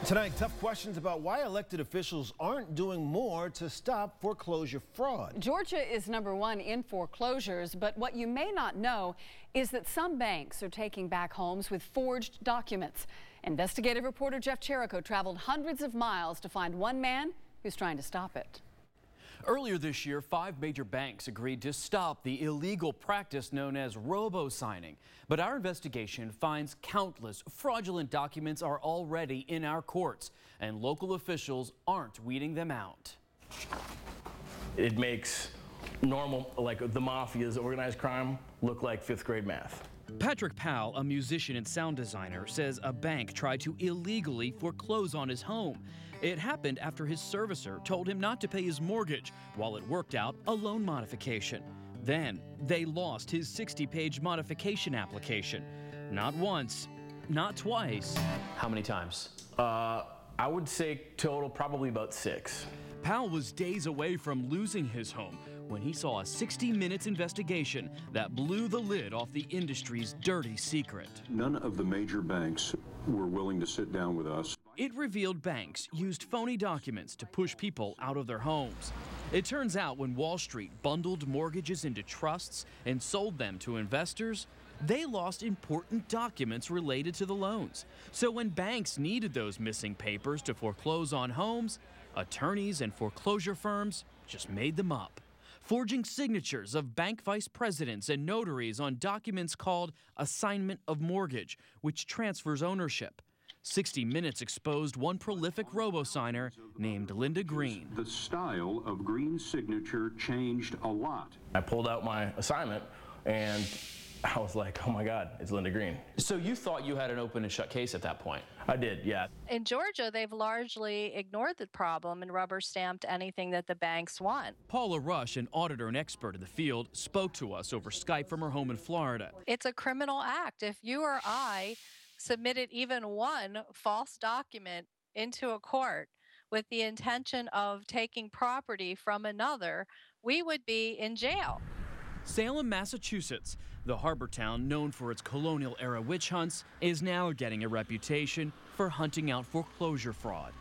Tonight, tough questions about why elected officials aren't doing more to stop foreclosure fraud. Georgia is #1 in foreclosures, but what you may not know is that some banks are taking back homes with forged documents. Investigative reporter Jeff Cherico traveled hundreds of miles to find one man who's trying to stop it. Earlier this year, 5 major banks agreed to stop the illegal practice known as robo-signing. But our investigation finds countless fraudulent documents are already in our courts, and local officials aren't weeding them out. It makes normal, like the mafia's organized crime, look like 5th grade math. Patrick Powell, a musician and sound designer, says a bank tried to illegally foreclose on his home. It happened after his servicer told him not to pay his mortgage while it worked out a loan modification. Then they lost his 60-page modification application. Not once, not twice. How many times? I would say total probably about 6. Powell was days away from losing his home when he saw a 60 Minutes investigation that blew the lid off the industry's dirty secret. None of the major banks were willing to sit down with us. It revealed banks used phony documents to push people out of their homes. It turns out when Wall Street bundled mortgages into trusts and sold them to investors, they lost important documents related to the loans. So when banks needed those missing papers to foreclose on homes, attorneys and foreclosure firms just made them up, forging signatures of bank vice presidents and notaries on documents called assignment of mortgage, which transfers ownership. 60 Minutes exposed one prolific robo-signer named Linda Green. The style of Green's signature changed a lot. I pulled out my assignment and I was like, oh my God, it's Linda Green. So you thought you had an open and shut case at that point? I did, yeah. In Georgia, they've largely ignored the problem and rubber stamped anything that the banks want. Paula Rush, an auditor and expert in the field, spoke to us over Skype from her home in Florida. It's a criminal act. If you or I submitted even one false document into a court with the intention of taking property from another, we would be in jail. Salem, Massachusetts, the harbor town known for its colonial-era witch hunts, is now getting a reputation for hunting out foreclosure fraud.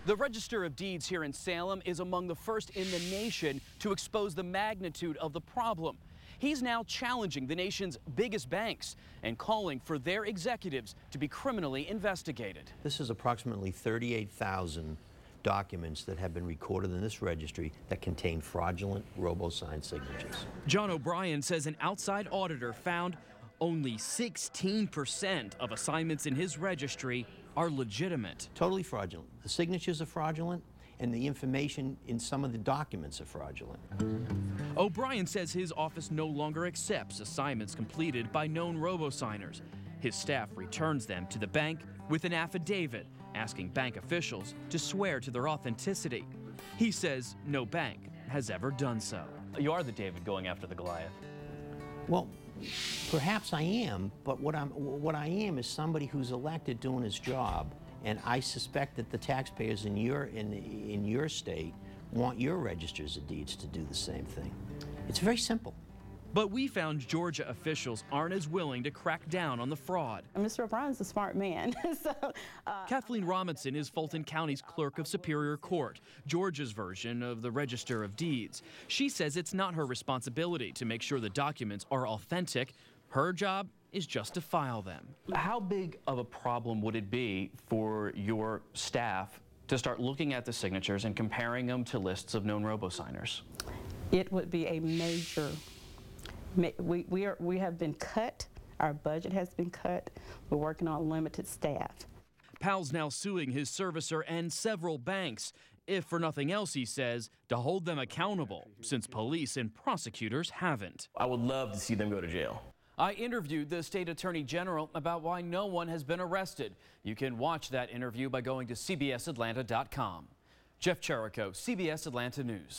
The Register of Deeds here in Salem is among the first in the nation to expose the magnitude of the problem. He's now challenging the nation's biggest banks and calling for their executives to be criminally investigated. This is approximately 38,000 documents that have been recorded in this registry that contain fraudulent robo-signed signatures. John O'Brien says an outside auditor found only 16% of assignments in his registry are legitimate. Totally fraudulent. The signatures are fraudulent, and the information in some of the documents are fraudulent. O'Brien says his office no longer accepts assignments completed by known robo-signers. His staff returns them to the bank with an affidavit asking bank officials to swear to their authenticity. He says no bank has ever done so. You are the David going after the Goliath. Well, perhaps I am, but what I am is somebody who's elected doing his job, and I suspect that the taxpayers in your state want your registers of deeds to do the same thing. It's very simple. But we found Georgia officials aren't as willing to crack down on the fraud. Mr. O'Brien's a smart man. Kathleen Robinson is Fulton County's clerk of Superior Court, Georgia's version of the Register of Deeds. She says it's not her responsibility to make sure the documents are authentic. Her job is just to file them. How big of a problem would it be for your staff to start looking at the signatures and comparing them to lists of known robo-signers? It would be a major. We have been cut. Our budget has been cut. We're working on limited staff. Powell's now suing his servicer and several banks, if for nothing else, he says, to hold them accountable, since police and prosecutors haven't. I would love to see them go to jail. I interviewed the state attorney general about why no one has been arrested. You can watch that interview by going to cbsatlanta.com. Jeff Cherico, CBS Atlanta News.